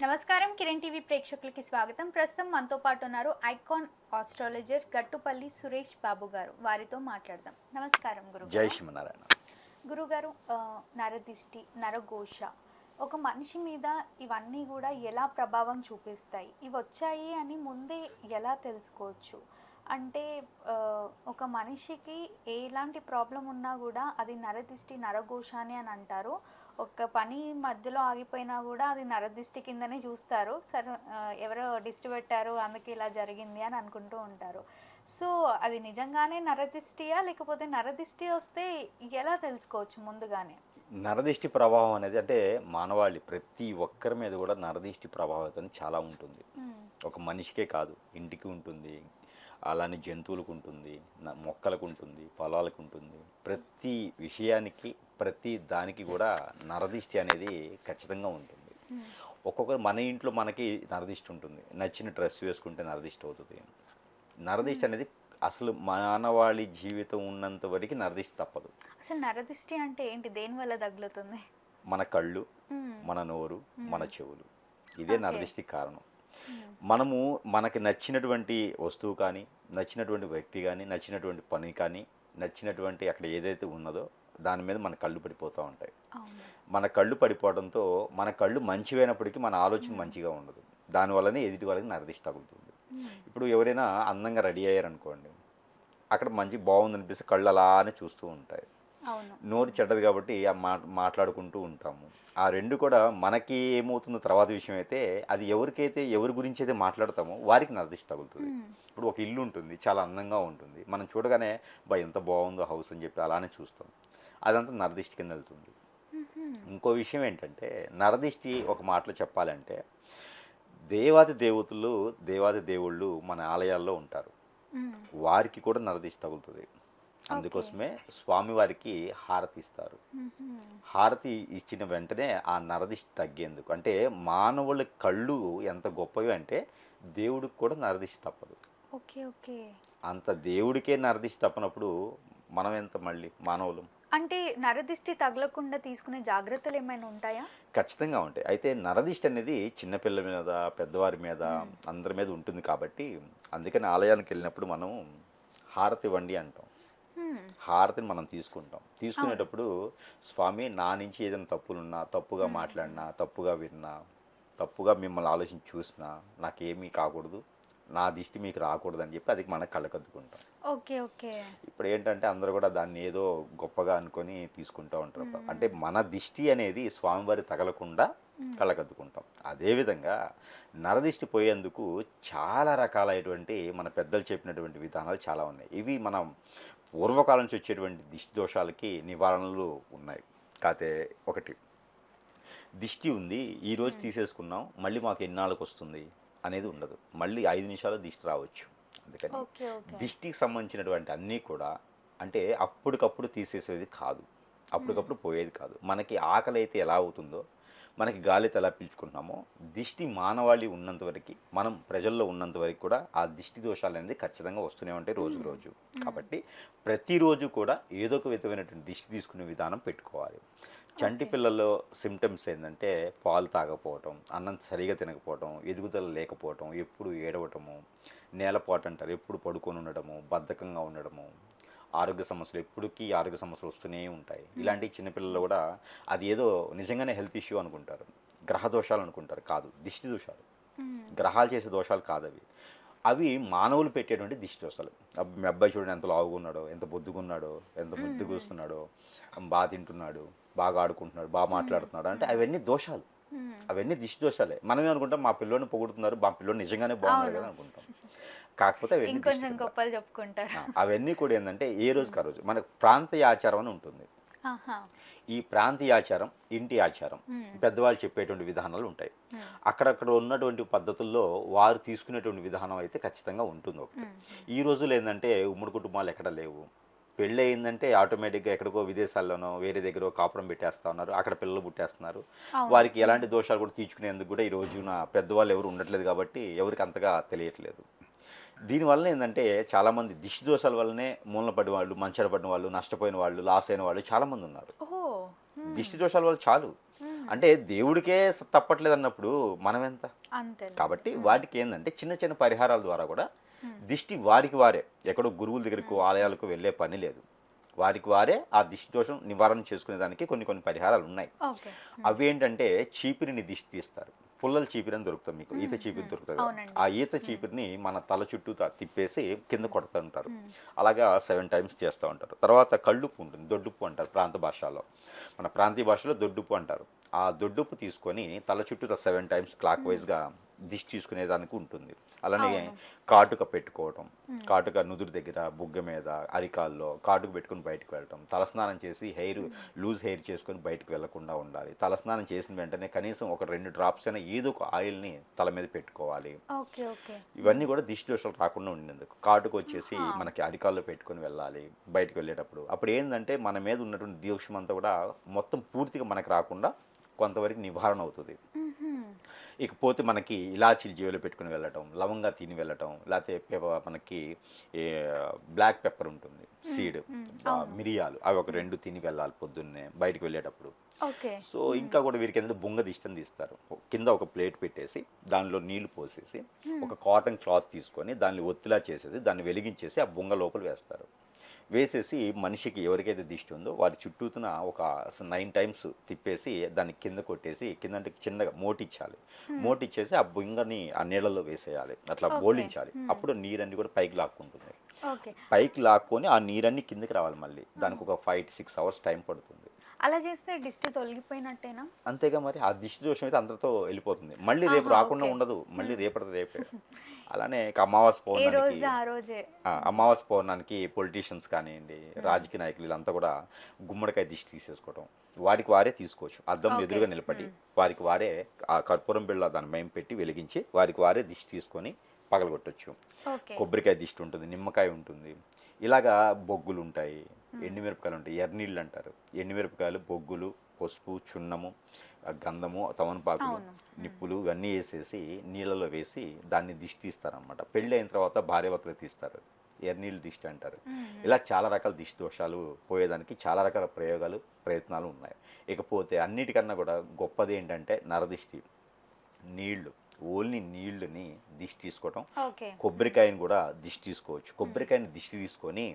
నమస్కారం కిరణ్ టీవీ ప్రేక్షకులకి స్వాగతం. ప్రస్తుతం మనతో పాటు ఉన్నారు ఐకాన్ ఆస్ట్రాలజర్ గట్టుపల్లి సురేష్ బాబు గారు. వారితో మాట్లాడదాం. నమస్కారం గురుగారు. జై శ్రీమన్నారాయణ. గురుగారు, నరదిష్టి, నరఘోష ఒక మనిషి మీద ఇవన్నీ కూడా ఎలా ప్రభావం చూపిస్తాయి? ఇవి వచ్చాయి అని ముందే ఎలా తెలుసుకోవచ్చు? అంటే ఒక మనిషికి ఎలాంటి ప్రాబ్లం ఉన్నా కూడా అది నరదిష్టి, నరఘోష అని అంటారు. ఒక పని మధ్యలో ఆగిపోయినా కూడా అది నరదిష్టి కిందనే చూస్తారు. సరే, ఎవరో దిష్టి పెట్టారు అందుకే ఇలా జరిగింది అని అనుకుంటూ ఉంటారు. సో అది నిజంగానే నరదిష్టియా, లేకపోతే నరదిష్టి వస్తే ఎలా తెలుసుకోవచ్చు ముందుగానే? నరదిష్టి ప్రభావం అనేది అంటే మానవాళి ప్రతి ఒక్కరి మీద కూడా నరదిష్టి ప్రభావం చాలా ఉంటుంది. ఒక మనిషికే కాదు, ఇంటికి ఉంటుంది, అలానే జంతువులకు ఉంటుంది, మొక్కలకు ఉంటుంది, పొలాలకు ఉంటుంది. ప్రతి విషయానికి ప్రతి దానికి కూడా నరదిష్టి అనేది ఖచ్చితంగా ఉంటుంది. ఒక్కొక్కరు మన ఇంట్లో మనకి నరదిష్టి ఉంటుంది. నచ్చిన డ్రెస్ వేసుకుంటే నరదిష్టి అవుతుంది. నరదిష్టి అనేది అసలు మానవాళి జీవితం ఉన్నంత వరకు నరదిష్టి తప్పదు. అసలు నరదిష్టి అంటే ఏంటి? దేని వల్ల తగులుతుంది? మన కళ్ళు, మన నోరు, మన చెవులు, ఇదే నరదిష్టికి కారణం. మనము మనకి నచ్చినటువంటి వస్తువు కానీ, నచ్చినటువంటి వ్యక్తి కానీ, నచ్చినటువంటి పని కానీ, నచ్చినటువంటి అక్కడ ఏదైతే ఉన్నదో దాని మీద మన కళ్ళు పడిపోతూ ఉంటాయి. మన కళ్ళు పడిపోవడంతో మన కళ్ళు మంచివైనప్పటికీ మన ఆలోచన మంచిగా ఉండదు. దానివల్లనే ఎదుటి వాళ్ళకి నరదిష్టి తగులుతుంది. ఇప్పుడు ఎవరైనా అందంగా రెడీ అయ్యారనుకోండి, అక్కడ మంచి బాగుంది అనిపిస్తే కళ్ళు అలానే చూస్తూ ఉంటాయి. నోరు చెడ్డది కాబట్టి మాట్లాడుకుంటూ ఉంటాము. ఆ రెండు కూడా మనకి ఏమవుతుందో తర్వాత విషయం అయితే, అది ఎవరి గురించి అయితే మాట్లాడతామో వారికి నరదిష్టి తగులుతుంది. ఇప్పుడు ఒక ఇల్లు ఉంటుంది, చాలా అందంగా ఉంటుంది, మనం చూడగానే ఎంత బాగుందో హౌస్ అని చెప్పి అలానే చూస్తాం. అదంతా నరదిష్టి కింద వెళ్తుంది. ఇంకో విషయం ఏంటంటే, నరదిష్టి ఒక మాటలో చెప్పాలంటే, దేవాది దేవుళ్ళు మన ఆలయాల్లో ఉంటారు, వారికి కూడా నరదిష్టి తగులుతుంది. అందుకోసమే స్వామివారికి హారతి ఇస్తారు. హారతి ఇచ్చిన వెంటనే ఆ నరదిష్టి తగ్గేందుకు. అంటే మానవుల కళ్ళు ఎంత గొప్పవి అంటే దేవుడికి కూడా నరదిష్టి తప్పదు. అంత దేవుడికే నరదిష్టి తప్పనప్పుడు మనం ఎంత మళ్ళీ మానవులు? అంటే నరదిష్టి తగలకుండా తీసుకునే జాగ్రత్తలు ఏమైనా ఉంటాయా? ఖచ్చితంగా ఉంటాయి. అయితే నరదిష్టి అనేది చిన్నపిల్లల మీద, పెద్దవారి మీద, అందరి మీద ఉంటుంది కాబట్టి అందుకని ఆలయానికి వెళ్ళినప్పుడు మనం హారతి ఇవ్వండి అంటాం. హారతిని మనం తీసుకునేటప్పుడు స్వామి, నా నుంచి ఏదైనా తప్పులున్నా, తప్పుగా మాట్లాడినా, తప్పుగా విన్నా, తప్పుగా మిమ్మల్ని ఆలోచించి చూసినా నాకేమీ కాకూడదు, నా దిష్టి మీకు రాకూడదు అని చెప్పి అది మన కళ్ళకద్దుకుంటాం. ఇప్పుడు ఏంటంటే అందరూ కూడా దాన్ని ఏదో గొప్పగా అనుకొని తీసుకుంటూ ఉంటారు. అంటే మన దిష్టి అనేది స్వామివారి తగలకుండా కళ్ళకద్దుకుంటాం. అదేవిధంగా నరదిష్టి పోయేందుకు చాలా రకాలైనటువంటి మన పెద్దలు చెప్పినటువంటి విధానాలు చాలా ఉన్నాయి. ఇవి మనం పూర్వకాలం నుంచి వచ్చేటువంటి దిష్టి దోషాలకి నివారణలు ఉన్నాయి. కాకపోతే ఒకటి, దిష్టి ఉంది, ఈరోజు తీసేసుకున్నాం, మళ్ళీ మాకు ఎన్నాళ్ళకి వస్తుంది అనేది ఉండదు. మళ్ళీ 5 నిమిషాలు దిష్టి రావచ్చు. అందుకని దిష్టికి సంబంధించినటువంటి అన్నీ కూడా అంటే అప్పటికప్పుడు తీసేసేది కాదు, అప్పటికప్పుడు పోయేది కాదు. మనకి ఆకలి అయితే ఎలా అవుతుందో, మనకి గాలి ఎలా పీల్చుకుంటున్నామో, దిష్టి మానవాళి ఉన్నంత వరకు, మనం ప్రజల్లో ఉన్నంత వరకు కూడా ఆ దిష్టి దోషాలు అనేది ఖచ్చితంగా వస్తూనే ఉంటాయి రోజుకు రోజు. కాబట్టి ప్రతిరోజు కూడా ఏదో ఒక విధమైనటువంటి దిష్టి తీసుకునే విధానం పెట్టుకోవాలి. చంటి పిల్లల్లో సిమ్టమ్స్ ఏంటంటే పాలు తాగకపోవటం, అన్నం సరిగా తినకపోవటం, ఎదుగుదల లేకపోవటం, ఎప్పుడు ఏడవటము, నేలపాటు అంటారు, ఎప్పుడు పడుకొని ఉండడము, బద్ధకంగా ఉండడము, ఆరోగ్య సమస్యలు, ఎప్పటికీ ఆరోగ్య సమస్యలు వస్తూనే ఉంటాయి. ఇలాంటి చిన్నపిల్లలు కూడా అది ఏదో నిజంగానే హెల్త్ ఇష్యూ అనుకుంటారు, గ్రహ దోషాలు అనుకుంటారు. కాదు, దిష్టి దోషాలు. గ్రహాలు చేసే దోషాలు కాదు అవి. అవి మానవులు పెట్టేటువంటి దిష్టి దోషాలు. మీ అబ్బాయి చూడండి ఎంత లావుగున్నాడో, ఎంత బొద్దుగున్నాడో, ఎంత ముద్దుగూస్తున్నాడో, బాగా తింటున్నాడు, బాగా ఆడుకుంటున్నాడు, బాగా మాట్లాడుతున్నాడు అంటే అవన్నీ దోషాలు, అవన్నీ దిష్టి దోషాలే. మనమే అనుకుంటాం మా పిల్లోని పొగుడుతున్నారు, మా పిల్లోని నిజంగానే బాగున్నారు కదా అనుకుంటాం. కాకపోతే అవన్నీ కూడా ఏంటంటే ఏ రోజుకి ఆ రోజు మనకు ప్రాంతీయ ఆచారం అని ఉంటుంది. ఈ ప్రాంతీయ ఆచారం, ఇంటి ఆచారం, పెద్దవాళ్ళు చెప్పేటువంటి విధానాలు ఉంటాయి. అక్కడక్కడ ఉన్నటువంటి పద్ధతుల్లో వారు తీసుకునేటువంటి విధానం అయితే ఖచ్చితంగా ఉంటుంది. ఒకటి, ఈ రోజులు ఏంటంటే ఉమ్మడి కుటుంబాలు ఎక్కడ లేవు. పెళ్ళి అయిందంటే ఆటోమేటిక్గా ఎక్కడికో విదేశాల్లోనో వేరే దగ్గర కాపురం పెట్టేస్తా ఉన్నారు, అక్కడ పిల్లలు పుట్టేస్తున్నారు. వారికి ఎలాంటి దోషాలు కూడా తీర్చుకునేందుకు కూడా ఈ రోజున పెద్దవాళ్ళు ఎవరు ఉండట్లేదు కాబట్టి ఎవరికి అంతగా తెలియట్లేదు. దీనివల్ల ఏంటంటే చాలామంది దిష్టి దోషాల వల్లనే మూలన పడిన వాళ్ళు, మంచాన పడిన వాళ్ళు, నష్టపోయిన వాళ్ళు, లాస్ అయిన వాళ్ళు చాలామంది ఉన్నారు. దిష్టి దోషాల వల్ల చాలు అంటే దేవుడికే తప్పట్లేదు అన్నప్పుడు మనం ఎంత? అంతే. కాబట్టి వాటికి ఏంటంటే చిన్న చిన్న పరిహారాల ద్వారా కూడా దిష్టి వారికి వారే ఎక్కడో గురువుల దగ్గరకు ఆలయాలకు వెళ్ళే పని లేదు. వారికి వారే ఆ దిష్టి దోషం నివారణ చేసుకునేదానికి కొన్ని కొన్ని పరిహారాలు ఉన్నాయి. ఓకే. అవి ఏంటంటే చీపిరిని దిష్టి తీస్తారు. పుల్లల చీపిరి అని దొరుకుతుంది మీకు, ఈత చీపిరి దొరుకుతుంది కదా. అవునండి. ఆ ఈత చీపిరిని మన తల చుట్టూ తిప్పేసి కింద కొడుతూ ఉంటారు. అలాగా 7 టైమ్స్ చేస్తూ ఉంటారు. తర్వాత కళ్ళుప్పు ఉంటుంది, దొడ్డుప్పు అంటారు ప్రాంత భాషలో. మన ప్రాంతీయ భాషలో దొడ్డుప్పు అంటారు. ఆ దొడ్డుప్పు తీసుకొని తల చుట్టూ 7 టైమ్స్ క్లాక్ వైజ్గా దిష్టి తీసుకునేదానికి ఉంటుంది. అలానే కాటుక పెట్టుకోవటం, కాటుక నుదురు దగ్గర, బుగ్గ మీద, అరికాల్లో కాటుక పెట్టుకుని బయటకు వెళ్ళటం, తలస్నానం చేసి లూజ్ హెయిర్ చేసుకొని బయటకు వెళ్లకుండా ఉండాలి. తలస్నానం చేసిన వెంటనే కనీసం ఒక 2 డ్రాప్స్ అయినా ఏదో ఒక ఆయిల్ని తల మీద పెట్టుకోవాలి. ఇవన్నీ కూడా దిష్టి దోషాలు రాకుండా ఉండేందుకు. కాటుక వచ్చేసి మనకి అరికాల్లో పెట్టుకొని వెళ్ళాలి బయటకు వెళ్ళేటప్పుడు. అప్పుడు ఏంటంటే మన మీద ఉన్నటువంటి దోషం అంతా కూడా మొత్తం పూర్తిగా మనకు రాకుండా కొంతవరకు నివారణ అవుతుంది. ఇకపోతే మనకి ఇలాచీలు జేబులో పెట్టుకుని వెళ్ళటం, లవంగా తిని వెళ్ళటం, లేకపోతే మనకి బ్లాక్ పెప్పర్ ఉంటుంది, సీడ్, మిరియాలు, అవి ఒక 2 తిని వెళ్ళాలి పొద్దున్నే బయటకు వెళ్ళేటప్పుడు. సో ఇంకా కూడా వీరికి ఏంటంటే బొంగ దిష్టం తీస్తారు. కింద ఒక ప్లేట్ పెట్టేసి దానిలో నీళ్లు పోసేసి ఒక కాటన్ క్లాత్ తీసుకొని దాన్ని ఒత్తిలా చేసేసి దాన్ని వెలిగించేసి ఆ బొంగ లోపల వేస్తారు. వేసేసి మనిషికి ఎవరికైతే దిష్టి ఉందో వారి చుట్టూతున ఒక 9 టైమ్స్ తిప్పేసి దాన్ని కింద కొట్టేసి కింద అంటే చిన్నగా మోటిచ్చాలి. మోటిచ్చేసి ఆ బొంగని ఆ నీళ్ళలో వేసేయాలి, అట్లా బోలించాలి. అప్పుడు నీరన్నీ కూడా పైకి లాక్కుంటుంది. పైకి లాక్కొని ఆ నీరన్నీ కిందకి రావాలి. మళ్ళీ దానికి ఒక 5 to 6 hours టైం పడుతుంది. అలా చేస్తే దిష్టి తొలగిపోయినట్టేనా? అంతేగా, మరి ఆ దిష్టి దోషం అయితే అందరితో వెళ్ళిపోతుంది. మళ్ళీ రేపు రాకుండా ఉండదు, మళ్ళీ రేపే. అలానే అమావాస్య పౌర్ణానికి పొలిటీషియన్స్ కానివ్వండి, రాజకీయ నాయకులు వీళ్ళంతా కూడా గుమ్మడికాయ దిష్టి తీసేసుకోవడం, వారికి వారే తీసుకోవచ్చు. అద్దం ఎదురుగా నిలబడి వారికి వారే ఆ కర్పూరం బిళ్ళ దాని మయం పెట్టి వెలిగించి వారికి వారే దిష్టి తీసుకొని పగలగొట్టచ్చు. కొబ్బరికాయ దిష్టి ఉంటుంది, నిమ్మకాయ ఉంటుంది, ఇలాగా బొగ్గులు ఉంటాయి, ఎండుమిరపకాయలు ఉంటాయి, ఎర్రనీళ్ళు అంటారు. ఎండుమిరపకాయలు, బొగ్గులు, పసుపు, చున్నము, గంధము, తమలపాకులు, నిప్పులు ఇవన్నీ వేసేసి నీళ్ళలో వేసి దాన్ని దిష్టి తీస్తారనమాట. పెళ్ళి అయిన తర్వాత భార్యాభర్తలు తీస్తారు, ఎర్రనీళ్ళు దిష్టి అంటారు. ఇలా చాలా రకాల దిష్టి దోషాలు పోయేదానికి చాలా రకాల ప్రయత్నాలు ఉన్నాయి. ఇకపోతే అన్నిటికన్నా కూడా గొప్పది ఏంటంటే నరదిష్టి. ఓన్లీ నీళ్ళని దిష్టి తీసుకోవటం. కొబ్బరికాయని కూడా దిష్టి తీసుకోవచ్చు. కొబ్బరికాయని దిష్టి తీసుకొని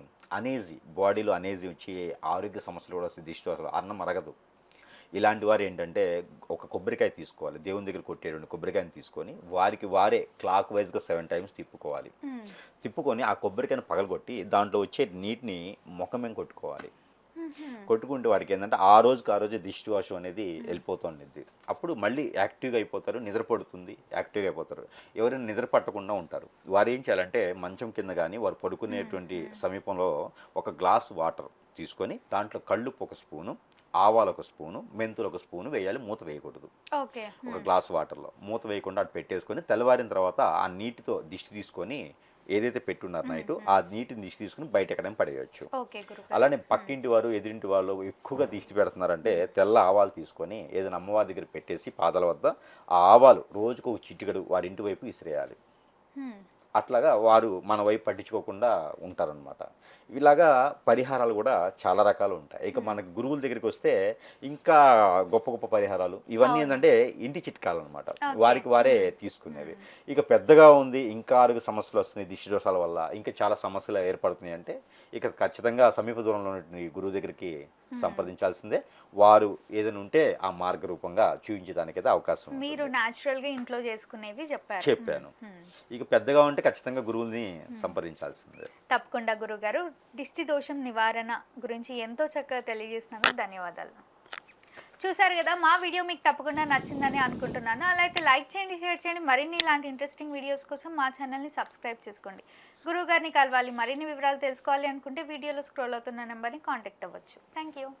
బాడీలో అనేజీ వచ్చి ఆరోగ్య సమస్యలు కూడా వస్తాయి. దిష్టి అసలు అన్నం అరగదు. ఇలాంటి వారు ఏంటంటే ఒక కొబ్బరికాయ తీసుకోవాలి, దేవుని దగ్గర కొట్టేటువంటి కొబ్బరికాయని తీసుకొని వారికి వారే క్లాక్ వైజ్గా 7 టైమ్స్ తిప్పుకోవాలి. తిప్పుకొని ఆ కొబ్బరికాయని పగలగొట్టి దాంట్లో వచ్చే నీటిని ముఖమేం కొట్టుకోవాలి. కొట్టుకుంటే వారికి ఏంటంటే ఆ రోజే దిష్టి వాషం అనేది వెళ్ళిపోతుంది. అప్పుడు మళ్ళీ యాక్టివ్గా అయిపోతారు, నిద్రపడుతుంది, యాక్టివ్గా అయిపోతారు. ఎవరైనా నిద్ర పట్టకుండా ఉంటారు వారు ఏం చేయాలంటే మంచం కింద కానీ వారు పడుకునేటువంటి సమీపంలో ఒక గ్లాస్ వాటర్ తీసుకొని దాంట్లో కళ్ళుప్పు 1 స్పూను, ఆవాలు 1 స్పూను, మెంతులు 1 స్పూను వేయాలి. మూత వేయకూడదు. ఒక గ్లాస్ వాటర్లో మూత వేయకుండా అటు పెట్టేసుకొని తెల్లవారిన తర్వాత ఆ నీటితో దిష్టి తీసుకొని ఏదైతే పెట్టున్నారు నైట్ ఆ నీటిని దిష్టి తీసుకుని బయట ఎక్కడైనా పడేయచ్చు. అలానే పక్కింటి వారు, ఎదురింటి వాళ్ళు ఎక్కువగా దిష్టి పెడుతున్నారంటే తెల్ల ఆవాలు తీసుకొని ఏదైనా అమ్మవారి దగ్గర పెట్టేసి పాదాల వద్ద ఆ ఆవాలు రోజుకు ఒక చిటికెడు వారి ఇంటి వైపు విసిరేయాలి. అట్లాగా వారు మన వైపు పట్టించుకోకుండా ఉంటారనమాట. ఇలాగా పరిహారాలు కూడా చాలా రకాలు ఉంటాయి. ఇక మనకి గురువుల దగ్గరికి వస్తే ఇంకా గొప్ప పరిహారాలు ఇవన్నీ ఏంటంటే ఇంటి చిట్కాలు అనమాట, వారికి వారే తీసుకునేవి. ఇక పెద్దగా ఉంది, ఇంకా ఆరోగ్య సమస్యలు వస్తున్నాయి దిష్టి దోషాల వల్ల, ఇంకా చాలా సమస్యలు ఏర్పడుతున్నాయి అంటే ఇక ఖచ్చితంగా సమీప దూరంలో ఉన్న గురువు దగ్గరికి సంప్రదించాల్సిందే. వారు ఏదైనా ఉంటే ఆ మార్గ రూపంగా చూపించడానికైతే అవకాశం. మీరు న్యాచురల్గా ఇంట్లో చేసుకునేవి చెప్పాను. ఇక పెద్దగా ఉంటే ఖచ్చితంగా గురువుని సంప్రదించాల్సిందే. తప్పకుండా గురువు గారు, దిష్టి దోషం నివారణ గురించి ఎంతో చక్కగా తెలియజేసినందుకు ధన్యవాదాలు. చూసారు కదా, మా వీడియో మీకు తప్పకుండా నచ్చిందని అనుకుంటున్నాను. అలా అయితే లైక్ చేయండి, షేర్ చేయండి. మరిన్ని ఇలాంటి ఇంట్రెస్టింగ్ వీడియోస్ కోసం మా ఛానల్ని సబ్స్క్రైబ్ చేసుకోండి. గురువు గారిని కలవాలి, మరిన్ని వివరాలు తెలుసుకోవాలి అనుకుంటే వీడియోలో స్క్రోల్ అవుతున్న నెంబర్ని కాంటాక్ట్ అవ్వచ్చు. Thank you.